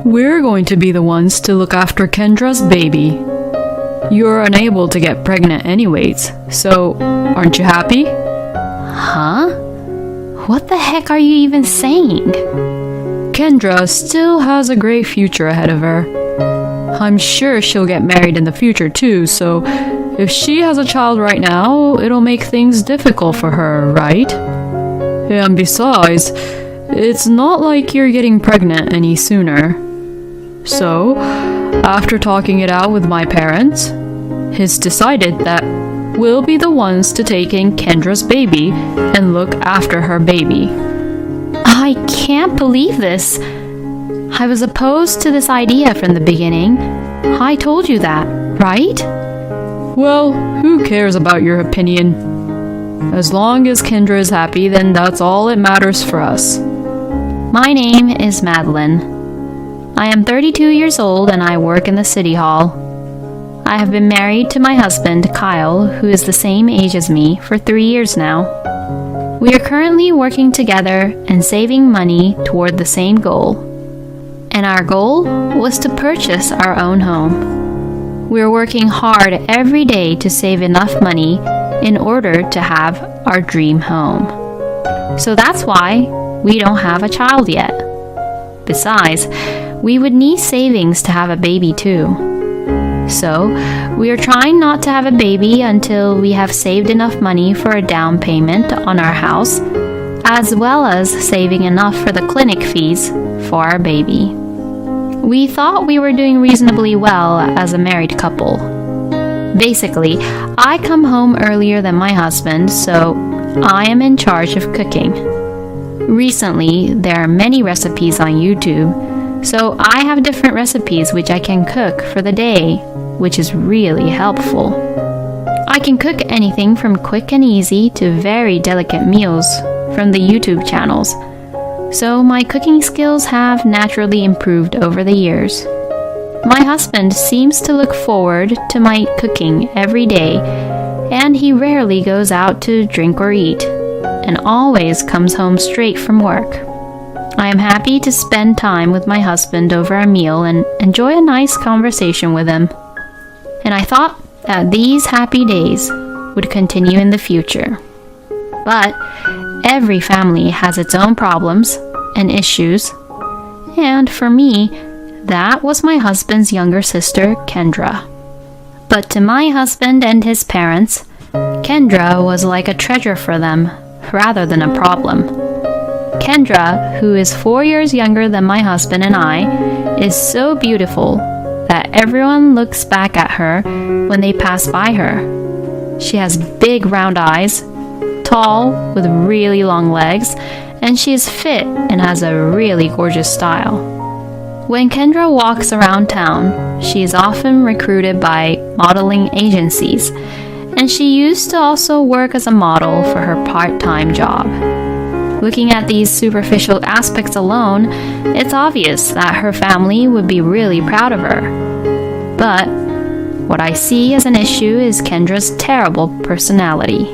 We're going to be the ones to look after Kendra's baby. You're unable to get pregnant anyways, so aren't you happy? Huh? What the heck are you even saying? Kendra still has a great future ahead of her. I'm sure she'll get married in the future too, so if she has a child right now, it'll make things difficult for her, right? And besides, it's not like you're getting pregnant any sooner. So, after talking it out with my parents, it's decided that we'll be the ones to take in Kendra's baby and look after her baby. I can't believe this. I was opposed to this idea from the beginning. I told you that, right? Well, who cares about your opinion? As long as Kendra is happy, then that's all that matters for us. My name is Madeline. I am 32 years old and I work in the city hall. I have been married to my husband, Kyle, who is the same age as me, for 3 years now. We are currently working together and saving money toward the same goal. And our goal was to purchase our own home. We are working hard every day to save enough money in order to have our dream home. So that's why we don't have a child yet. Besides, we would need savings to have a baby too. So, we are trying not to have a baby until we have saved enough money for a down payment on our house, as well as saving enough for the clinic fees for our baby. We thought we were doing reasonably well as a married couple. Basically, I come home earlier than my husband, so I am in charge of cooking. Recently, there are many recipes on YouTube, so I have different recipes which I can cook for the day, which is really helpful. I can cook anything from quick and easy to very delicate meals from the YouTube channels, so my cooking skills have naturally improved over the years. My husband seems to look forward to my cooking every day, and he rarely goes out to drink or eat, and always comes home straight from work. I am happy to spend time with my husband over a meal and enjoy a nice conversation with him. And I thought that these happy days would continue in the future. But every family has its own problems and issues, and for me, that was my husband's younger sister, Kendra. But to my husband and his parents, Kendra was like a treasure for them, rather than a problem. Kendra, who is 4 years younger than my husband and I, is so beautiful that everyone looks back at her when they pass by her. She has big round eyes, tall with really long legs, and she is fit and has a really gorgeous style. When Kendra walks around town, she is often recruited by modeling agencies, and she used to also work as a model for her part-time job. Looking at these superficial aspects alone, it's obvious that her family would be really proud of her. But what I see as an issue is Kendra's terrible personality.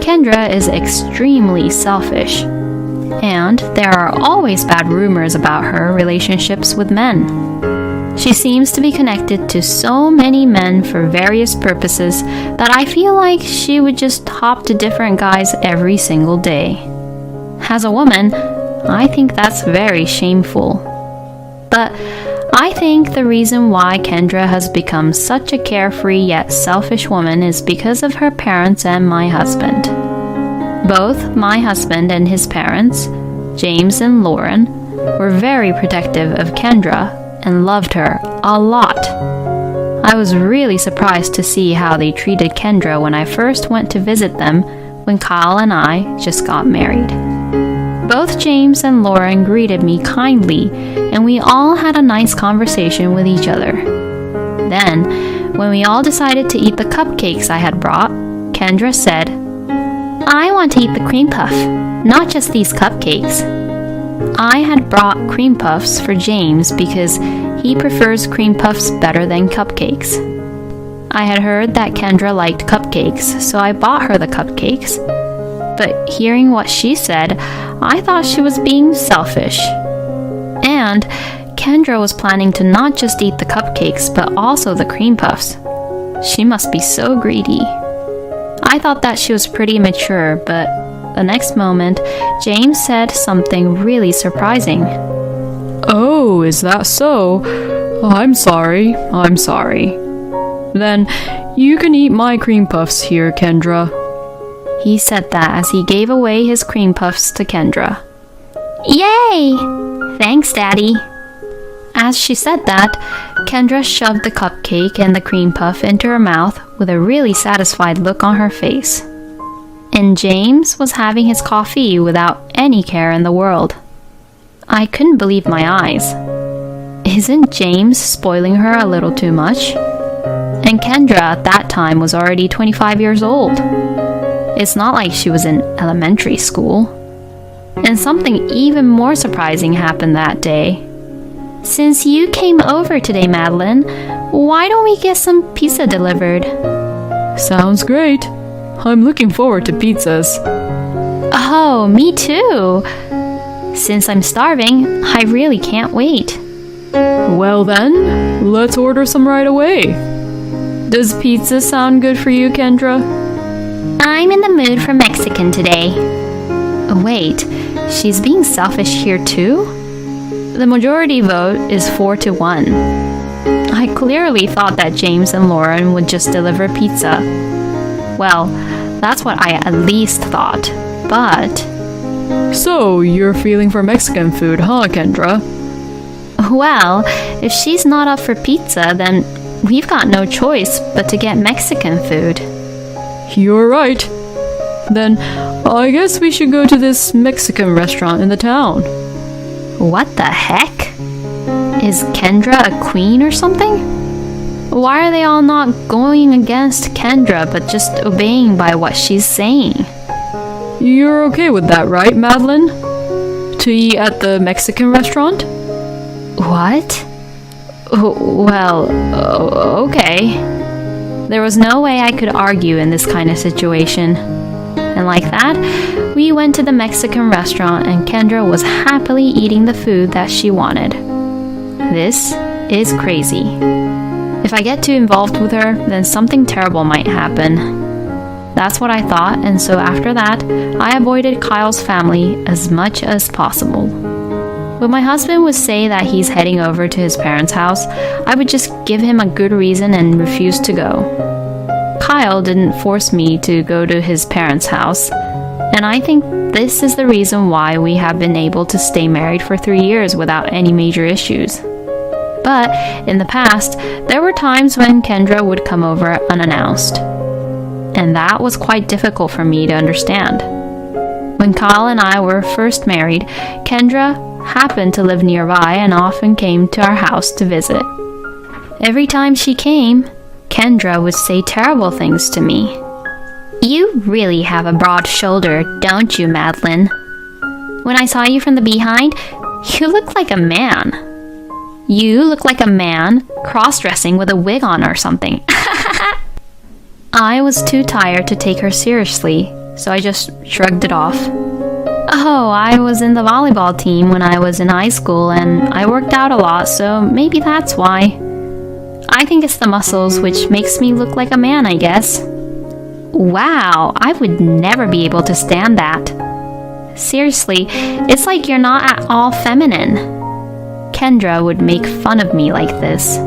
Kendra is extremely selfish, and there are always bad rumors about her relationships with men. She seems to be connected to so many men for various purposes that I feel like she would just hop to different guys every single day. As a woman, I think that's very shameful. But I think the reason why Kendra has become such a carefree yet selfish woman is because of her parents and my husband. Both my husband and his parents, James and Lauren, were very protective of Kendra and loved her a lot. I was really surprised to see how they treated Kendra when I first went to visit them when Kyle and I just got married. Both James and Lauren greeted me kindly, and we all had a nice conversation with each other. Then, when we all decided to eat the cupcakes I had brought, Kendra said, "I want to eat the cream puff, not just these cupcakes." I had brought cream puffs for James because he prefers cream puffs better than cupcakes. I had heard that Kendra liked cupcakes, so I bought her the cupcakes. But hearing what she said, I thought she was being selfish. And Kendra was planning to not just eat the cupcakes, but also the cream puffs. She must be so greedy. I thought that she was pretty mature, but the next moment, James said something really surprising. Oh, is that so? I'm sorry. Then you can eat my cream puffs here, Kendra. He said that as he gave away his cream puffs to Kendra. Yay! Thanks, Daddy. As she said that, Kendra shoved the cupcake and the cream puff into her mouth with a really satisfied look on her face. And James was having his coffee without any care in the world. I couldn't believe my eyes. Isn't James spoiling her a little too much? And Kendra at that time was already 25 years old. It's not like she was in elementary school. And something even more surprising happened that day. Since you came over today, Madeline, why don't we get some pizza delivered? Sounds great. I'm looking forward to pizzas. Oh, me too. Since I'm starving, I really can't wait. Well then, let's order some right away. Does pizza sound good for you, Kendra? I'm in the mood for Mexican today. Wait, she's being selfish here too? The majority vote is 4-1. I clearly thought that James and Lauren would just deliver pizza. Well, that's what I at least thought, but... So, you're feeling for Mexican food, huh, Kendra? Well, if she's not up for pizza, then we've got no choice but to get Mexican food. You're right. Then, I guess we should go to this Mexican restaurant in the town. What the heck? Is Kendra a queen or something? Why are they all not going against Kendra but just obeying by what she's saying? You're okay with that, right, Madeline? To eat at the Mexican restaurant? What? Well, okay. There was no way I could argue in this kind of situation. And like that, we went to the Mexican restaurant and Kendra was happily eating the food that she wanted. This is crazy. If I get too involved with her, then something terrible might happen. That's what I thought, and so after that, I avoided Kyle's family as much as possible. When my husband would say that he's heading over to his parents' house, I would just give him a good reason and refuse to go. Kyle didn't force me to go to his parents' house, and I think this is the reason why we have been able to stay married for 3 years without any major issues. But in the past, there were times when Kendra would come over unannounced. And that was quite difficult for me to understand. When Kyle and I were first married, Kendra happened to live nearby and often came to our house to visit. Every time she came, Kendra would say terrible things to me. You really have a broad shoulder, don't you, Madeline? When I saw you from the behind, you look like a man. You look like a man cross-dressing with a wig on or something. I was too tired to take her seriously, so I just shrugged it off. Oh, I was in the volleyball team when I was in high school and I worked out a lot, so maybe that's why. I think it's the muscles which makes me look like a man, I guess. Wow, I would never be able to stand that. Seriously, it's like you're not at all feminine. Kendra would make fun of me like this.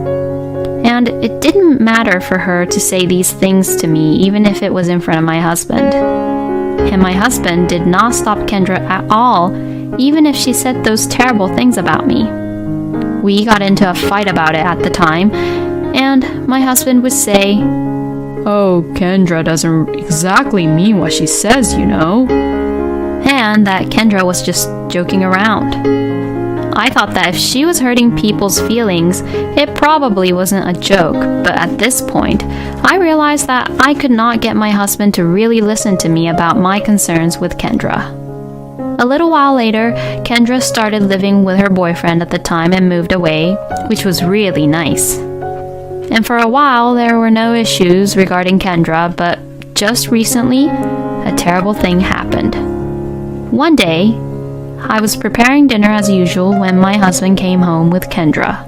And it didn't matter for her to say these things to me, even if it was in front of my husband. And my husband did not stop Kendra at all, even if she said those terrible things about me. We got into a fight about it at the time, and my husband would say, "Oh, Kendra doesn't exactly mean what she says, you know." And that Kendra was just joking around. I thought that if she was hurting people's feelings, it probably wasn't a joke, but at this point, I realized that I could not get my husband to really listen to me about my concerns with Kendra. A little while later, Kendra started living with her boyfriend at the time and moved away, which was really nice. And for a while, there were no issues regarding Kendra, but just recently, a terrible thing happened. One day, I was preparing dinner as usual when my husband came home with Kendra.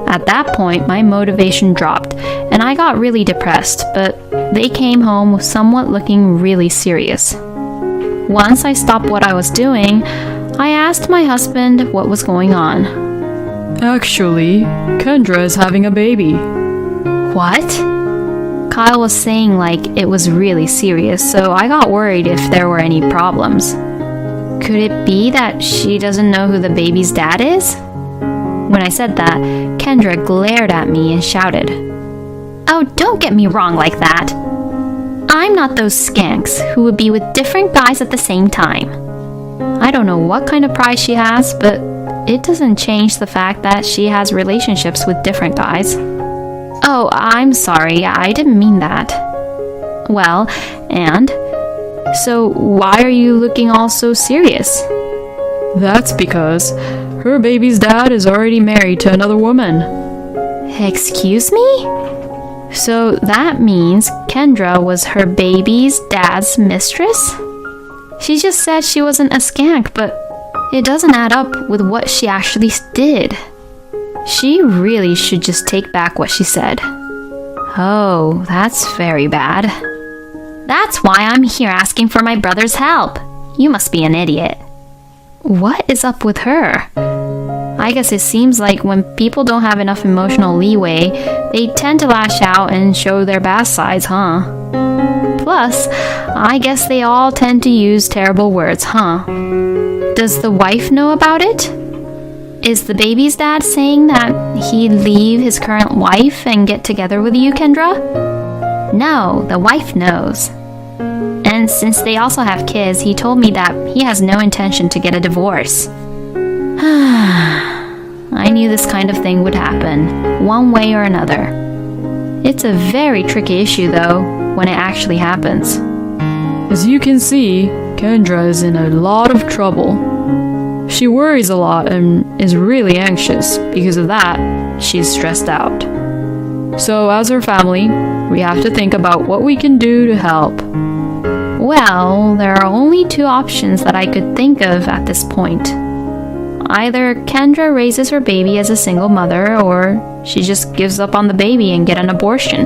At that point, my motivation dropped, and I got really depressed, but they came home somewhat looking really serious. Once I stopped what I was doing, I asked my husband what was going on. Actually, Kendra is having a baby. What? Kyle was saying like it was really serious, so I got worried if there were any problems. Could it be that she doesn't know who the baby's dad is? When I said that, Kendra glared at me and shouted, "Oh, don't get me wrong like that. I'm not those skanks who would be with different guys at the same time." I don't know what kind of pride she has, but it doesn't change the fact that she has relationships with different guys. Oh, I'm sorry, I didn't mean that. Well, and? So why are you looking all so serious? That's because her baby's dad is already married to another woman. Excuse me? So that means Kendra was her baby's dad's mistress? She just said she wasn't a skank, but it doesn't add up with what she actually did. She really should just take back what she said. Oh, that's very bad. That's why I'm here asking for my brother's help. You must be an idiot. What is up with her? I guess it seems like when people don't have enough emotional leeway, they tend to lash out and show their bad sides, huh? Plus, I guess they all tend to use terrible words, huh? Does the wife know about it? Is the baby's dad saying that he'd leave his current wife and get together with you, Kendra? No, the wife knows. And since they also have kids, he told me that he has no intention to get a divorce. I knew this kind of thing would happen, one way or another. It's a very tricky issue, though, when it actually happens. As you can see, Kendra is in a lot of trouble. She worries a lot and is really anxious. Because of that, she's stressed out. So as her family, we have to think about what we can do to help. Well, there are only two options that I could think of at this point. Either Kendra raises her baby as a single mother, or she just gives up on the baby and get an abortion.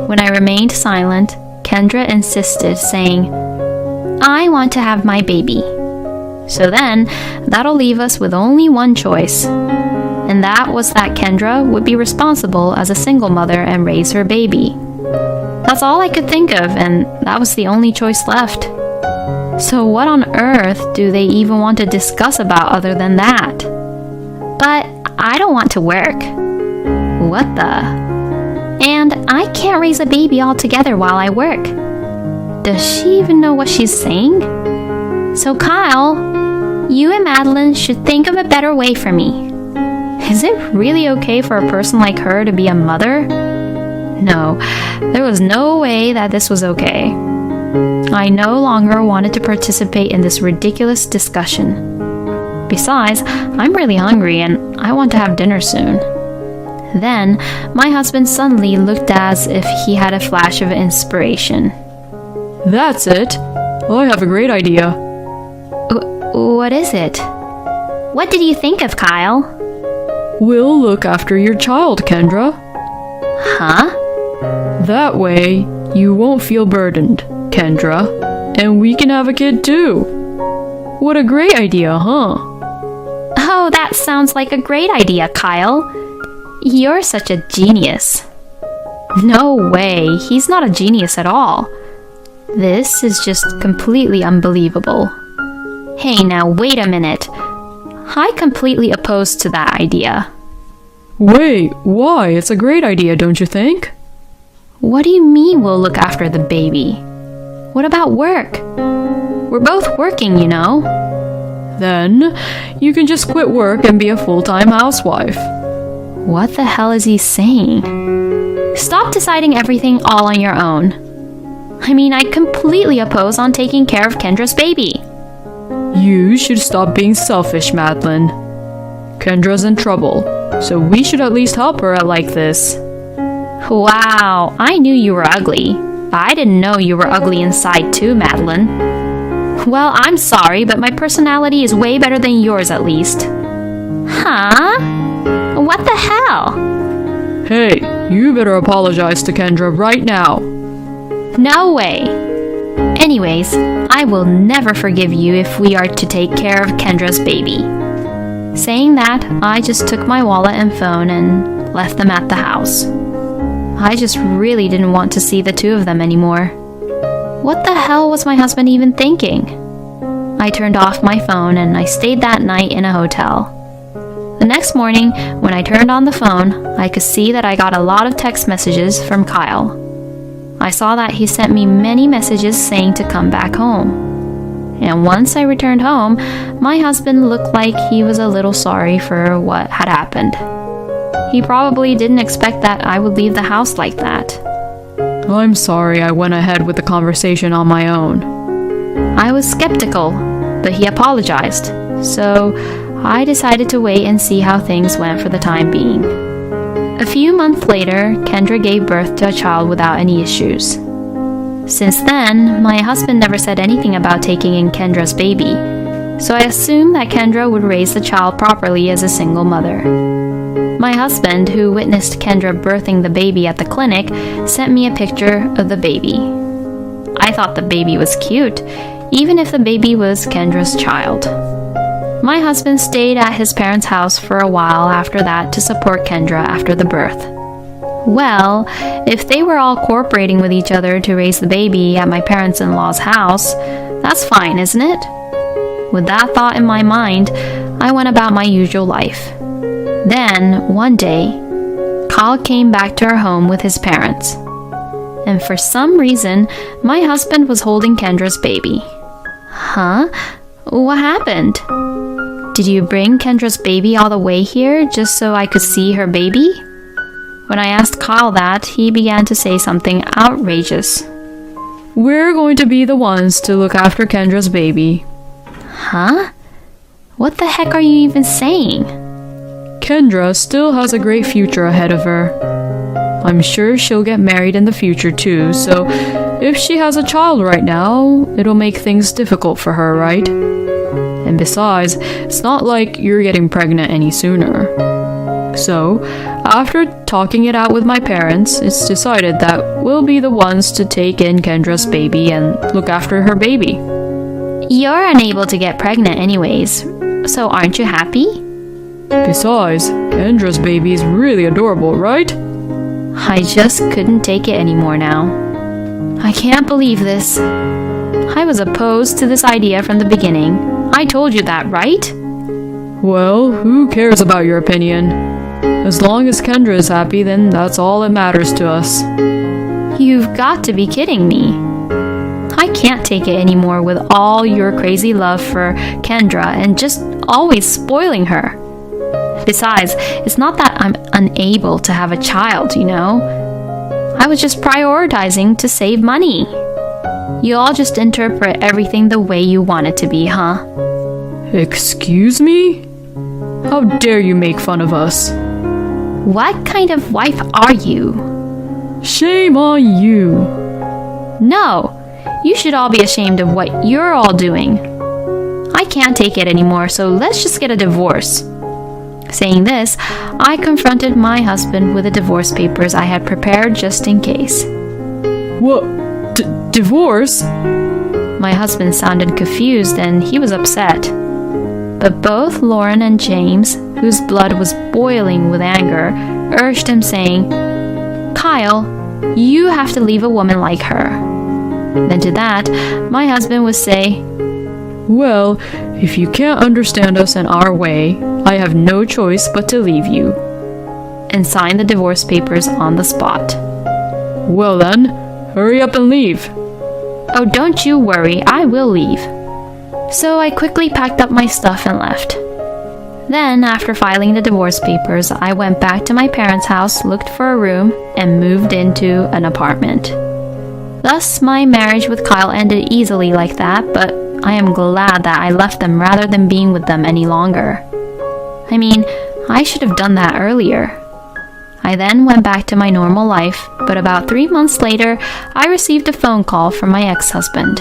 When I remained silent, Kendra insisted, saying, "I want to have my baby." So then, that'll leave us with only one choice. And that was that Kendra would be responsible as a single mother and raise her baby. That's all I could think of, and that was the only choice left. So what on earth do they even want to discuss about other than that? But I don't want to work. What the? And I can't raise a baby altogether while I work. Does she even know what she's saying? So Kyle, you and Madeline should think of a better way for me. Is it really okay for a person like her to be a mother? No, there was no way that this was okay. I no longer wanted to participate in this ridiculous discussion. Besides, I'm really hungry and I want to have dinner soon. Then, my husband suddenly looked as if he had a flash of inspiration. That's it. I have a great idea. What is it? What did you think of, Kyle? We'll look after your child, Kendra. Huh? That way, you won't feel burdened, Kendra. And we can have a kid too. What a great idea, huh? Oh, that sounds like a great idea, Kyle. You're such a genius. No way, he's not a genius at all. This is just completely unbelievable. Hey, now wait a minute. I completely oppose to that idea. Wait, why? It's a great idea, don't you think? What do you mean we'll look after the baby? What about work? We're both working, you know. Then, you can just quit work and be a full-time housewife. What the hell is he saying? Stop deciding everything all on your own. I mean, I completely oppose on taking care of Kendra's baby. You should stop being selfish, Madeline. Kendra's in trouble, so we should at least help her out like this. Wow, I knew you were ugly, but I didn't know you were ugly inside too, Madeline. Well, I'm sorry, but my personality is way better than yours at least. Huh? What the hell? Hey, you better apologize to Kendra right now. No way. Anyways, I will never forgive you if we are to take care of Kendra's baby. Saying that, I just took my wallet and phone and left them at the house. I just really didn't want to see the two of them anymore. What the hell was my husband even thinking? I turned off my phone and I stayed that night in a hotel. The next morning, when I turned on the phone, I could see that I got a lot of text messages from Kyle. I saw that he sent me many messages saying to come back home. And once I returned home, my husband looked like he was a little sorry for what had happened. He probably didn't expect that I would leave the house like that. I'm sorry I went ahead with the conversation on my own. I was skeptical, but he apologized, so I decided to wait and see how things went for the time being. A few months later, Kendra gave birth to a child without any issues. Since then, my husband never said anything about taking in Kendra's baby, so I assumed that Kendra would raise the child properly as a single mother. My husband, who witnessed Kendra birthing the baby at the clinic, sent me a picture of the baby. I thought the baby was cute, even if the baby was Kendra's child. My husband stayed at his parents' house for a while after that to support Kendra after the birth. Well, if they were all cooperating with each other to raise the baby at my parents-in-law's house, that's fine, isn't it? With that thought in my mind, I went about my usual life. Then, one day, Kyle came back to our home with his parents. And for some reason, my husband was holding Kendra's baby. Huh? What happened? Did you bring Kendra's baby all the way here just so I could see her baby? When I asked Kyle that, he began to say something outrageous. We're going to be the ones to look after Kendra's baby. Huh? What the heck are you even saying? Kendra still has a great future ahead of her. I'm sure she'll get married in the future too, so if she has a child right now, it'll make things difficult for her, right? And besides, it's not like you're getting pregnant any sooner. So, after talking it out with my parents, it's decided that we'll be the ones to take in Kendra's baby and look after her baby. You're unable to get pregnant anyways, so aren't you happy? Besides, Kendra's baby is really adorable, right? I just couldn't take it anymore now. I can't believe this. I was opposed to this idea from the beginning. I told you that, right? Well, who cares about your opinion? As long as Kendra is happy, then that's all that matters to us. You've got to be kidding me. I can't take it anymore with all your crazy love for Kendra and just always spoiling her. Besides, it's not that I'm unable to have a child, you know? I was just prioritizing to save money. You all just interpret everything the way you want it to be, huh? Excuse me? How dare you make fun of us? What kind of wife are you? Shame on you. No, you should all be ashamed of what you're all doing. I can't take it anymore, so let's just get a divorce. Saying this, I confronted my husband with the divorce papers I had prepared just in case. What? Divorce? My husband sounded confused and he was upset. But both Lauren and James, whose blood was boiling with anger, urged him, saying, Kyle, you have to leave a woman like her. Then to that, my husband would say, Well, if you can't understand us and our way, I have no choice but to leave you. And sign the divorce papers on the spot. Well then, hurry up and leave. Oh, don't you worry, I will leave. So I quickly packed up my stuff and left. Then, after filing the divorce papers, I went back to my parents' house, looked for a room, and moved into an apartment. Thus, my marriage with Kyle ended easily like that, but I am glad that I left them rather than being with them any longer. I mean, I should have done that earlier. I then went back to my normal life, but about 3 months later, I received a phone call from my ex-husband.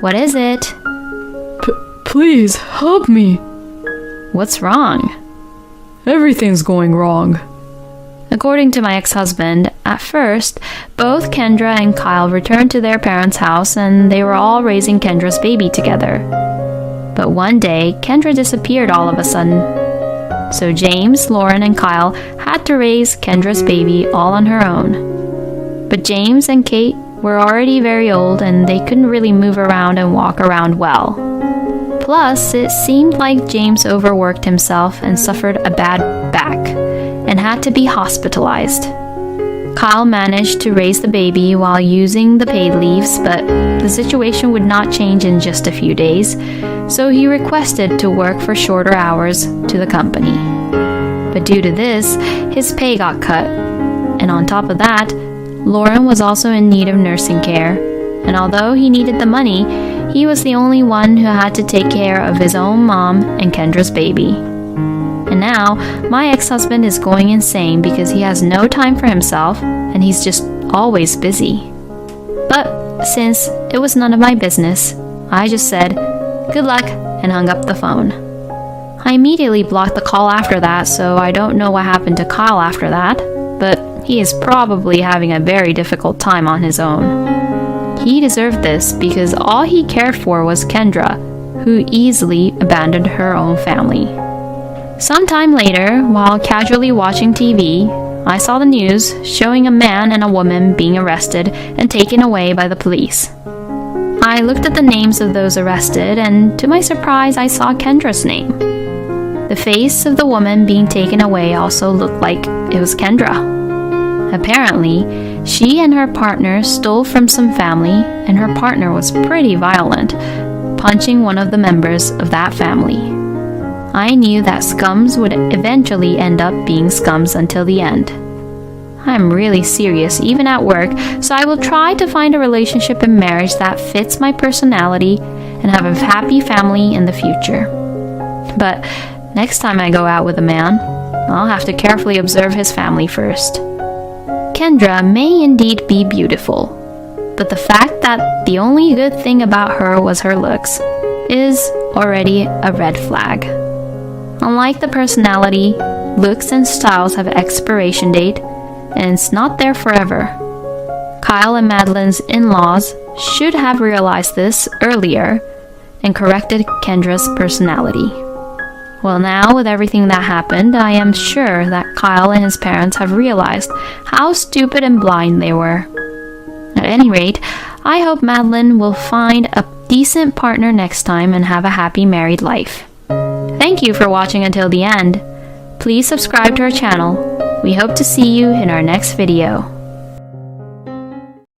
What is it? Please, help me. What's wrong? Everything's going wrong. According to my ex-husband, at first, both Kendra and Kyle returned to their parents' house and they were all raising Kendra's baby together. But one day, Kendra disappeared all of a sudden. So James, Lauren, and Kyle had to raise Kendra's baby all on her own. But James and Kate were already very old and they couldn't really move around and walk around well. Plus, it seemed like James overworked himself and suffered a bad back and had to be hospitalized. Kyle managed to raise the baby while using the paid leaves, but the situation would not change in just a few days, so he requested to work for shorter hours to the company. But due to this, his pay got cut, and on top of that, Lauren was also in need of nursing care, and although he needed the money, he was the only one who had to take care of his own mom and Kendra's baby. And now, my ex-husband is going insane because he has no time for himself and he's just always busy. But since it was none of my business, I just said, "Good luck," and hung up the phone. I immediately blocked the call after that, so I don't know what happened to Kyle after that, but he is probably having a very difficult time on his own. He deserved this because all he cared for was Kendra, who easily abandoned her own family. Sometime later, while casually watching TV, I saw the news showing a man and a woman being arrested and taken away by the police. I looked at the names of those arrested, and to my surprise, I saw Kendra's name. The face of the woman being taken away also looked like it was Kendra. Apparently, she and her partner stole from some family, and her partner was pretty violent, punching one of the members of that family. I knew that scums would eventually end up being scums until the end. I'm really serious, even at work, so I will try to find a relationship and marriage that fits my personality and have a happy family in the future. But next time I go out with a man, I'll have to carefully observe his family first. Kendra may indeed be beautiful, but the fact that the only good thing about her was her looks is already a red flag. Unlike the personality, looks and styles have an expiration date, and it's not there forever. Kyle and Madeline's in-laws should have realized this earlier and corrected Kendra's personality. Well, now with everything that happened, I am sure that Kyle and his parents have realized how stupid and blind they were. At any rate, I hope Madeline will find a decent partner next time and have a happy married life. Thank you for watching until the end. Please subscribe to our channel. We hope to see you in our next video.